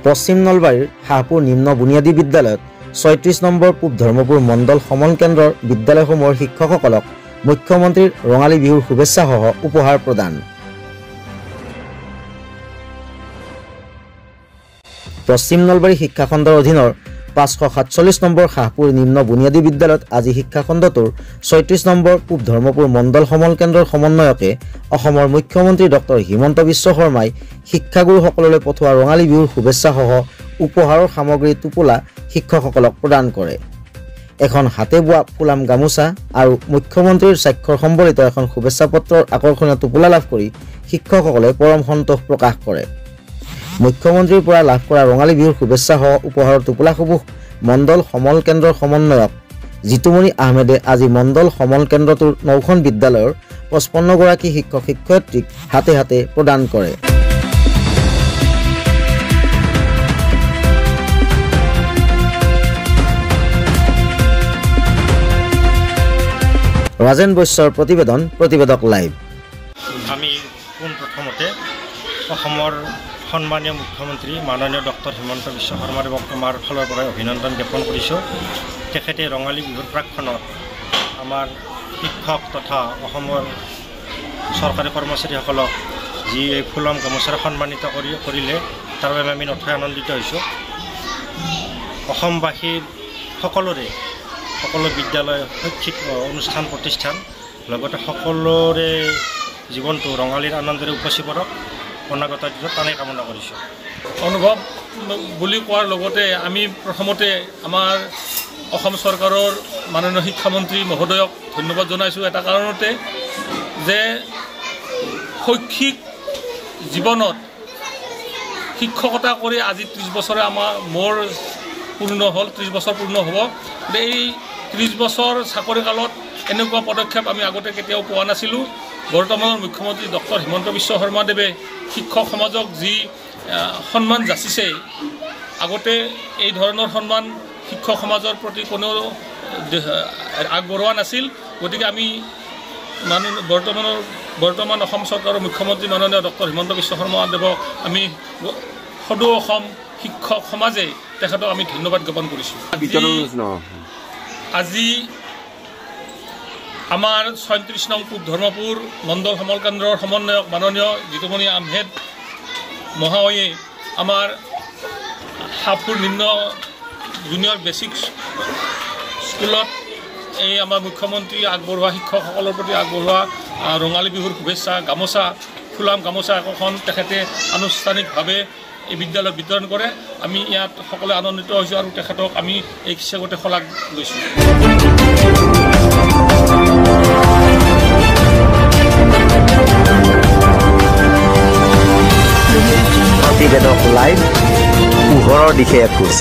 পশ্চিম নলবাৰীৰ হাঁহপুৰ নিম্ন বুনিয়াদী বিদ্যালয়ত ৩৬ নম্বৰ পূব ধৰ্মপুৰ মণ্ডল সমন কেন্দ্ৰৰ বিদ্যালয়সমূহৰ শিক্ষকসকলক মুখ্যমন্ত্ৰীৰ ৰঙালী বিহুৰ শুভেচ্ছাসহ উপহাৰ প্ৰদান। পশ্চিম নলবাৰী শিক্ষাখণ্ডৰ অধীনৰ ৫৪৭ নম্বৰ হাঁহপুৰ নিম্ন বুনিয়াদী বিদ্যালয়ত আজি শিক্ষাখণ্ডটোৰ ৩৬ নম্বৰ পূব ধৰ্মপুৰ মণ্ডল সমন কেন্দ্ৰৰ সমন্বয়কে অসমৰ মুখ্যমন্ত্ৰী ডক্টৰ হিমন্ত বিশ্ব শৰ্মাই শিক্ষাগুৰুসকললৈ পঠোৱা ৰঙালী বিহুৰ শুভেচ্ছাসহ উপহাৰৰ সামগ্ৰী টোপোলা শিক্ষকসকলক প্ৰদান কৰে। এখন হাতে বোৱা ফুলাম গামোচা আৰু মুখ্যমন্ত্ৰীৰ স্বাক্ষৰ সম্বলিত এখন শুভেচ্ছা পত্ৰৰ আকৰ্ষণীয় টোপোলা লাভ কৰি শিক্ষকসকলে পৰম সন্তোষ প্ৰকাশ কৰে। মুখ্যমন্ত্ৰীৰ পৰা লাভ কৰা ৰঙালী বিহুৰ শুভেচ্ছাসহ উপহাৰৰ টোপোলাসমূহ মণ্ডল সমল কেন্দ্ৰৰ সমন্বয়ক জিতুমণি আহমেদে আজি মণ্ডল সমল কেন্দ্ৰটোৰ ৯খন বিদ্যালয়ৰ ৫৫ গৰাকী শিক্ষক শিক্ষয়িত্ৰীক হাতে হাতে প্ৰদান কৰে। ৰাজেন বৈশ্যৰ প্ৰতিবেদন, প্ৰতিবেদক লাইভ। আমি পোনপ্ৰথমতে অসমৰ সন্মানীয় মুখ্যমন্ত্ৰী মাননীয় ডক্টৰ হিমন্ত বিশ্ব শৰ্মাদেৱক আমাৰ ফালৰ পৰা অভিনন্দন জ্ঞাপন কৰিছোঁ। তেখেতে ৰঙালী বিহুৰ প্ৰাকক্ষণত আমাৰ শিক্ষক তথা অসমৰ চৰকাৰী কৰ্মচাৰীসকলক যি এই ফুলাম গামোচাৰে সন্মানিত কৰিলে তাৰ বাবে আমি নথৈ আনন্দিত হৈছোঁ। অসমবাসীৰ সকলো বিদ্যালয়, শৈক্ষিক অনুষ্ঠান প্ৰতিষ্ঠান লগতে সকলোৰে জীৱনটো ৰঙালীৰ আনন্দৰে উপচি পৰক, অনাগত দিনত তানে কামনা কৰিছোঁ। অনুভৱ বুলি কোৱাৰ লগতে আমি প্ৰথমতে আমাৰ অসম চৰকাৰৰ মাননীয় শিক্ষামন্ত্ৰী মহোদয়ক ধন্যবাদ জনাইছোঁ এটা কাৰণতে, যে শৈক্ষিক জীৱনত শিক্ষকতা কৰি আজি ৩০ বছৰে মোৰ পূৰ্ণ হ'ল, ৩০ বছৰ পূৰ্ণ হ'ব। এই ৩০ বছৰ চাকৰি কালত এনেকুৱা পদক্ষেপ আমি আগতে কেতিয়াও পোৱা নাছিলোঁ। বৰ্তমানৰ মুখ্যমন্ত্ৰী ডক্টৰ হিমন্ত বিশ্ব শৰ্মাদেৱে শিক্ষক সমাজক যি সন্মান যাচিছে, আগতে এই ধৰণৰ সন্মান শিক্ষক সমাজৰ প্ৰতি কোনেও আগবঢ়োৱা নাছিল। গতিকে আমি বৰ্তমান অসম চৰকাৰৰ মুখ্যমন্ত্ৰী মাননীয় ডক্টৰ হিমন্ত বিশ্ব শৰ্মাদেৱক আমি সদৌ অসম শিক্ষক সমাজে তেখেতক আমি ধন্যবাদ জ্ঞাপন কৰিছোঁ। আজি আমাৰ ৩৬ নং পূব ধৰ্মপুৰ মণ্ডল সমল কেন্দ্ৰৰ সমন্বয়ক মাননীয় জিতুমণি আহমেদ মহাশয়ে আমাৰ হাঁহপুৰ নিম্ন জুনিয়ৰ বেচিক স্কুলত এই আমাৰ মুখ্যমন্ত্ৰী আগবঢ়োৱা শিক্ষকসকলৰ প্ৰতি আগবঢ়োৱা ৰঙালী বিহুৰ শুভেচ্ছা গামোচা, ফুলাম গামোচা একোখন তেখেতে আনুষ্ঠানিকভাৱে এই বিদ্যালয়ত বিতৰণ কৰে। আমি ইয়াত সকলোৱে আনন্দিত হৈছোঁ আৰু তেখেতক আমি এই চেগতে শলাগ লৈছোঁ। প্ৰতিবেদক লাইভ, পোহৰৰ দিশে এখোজ।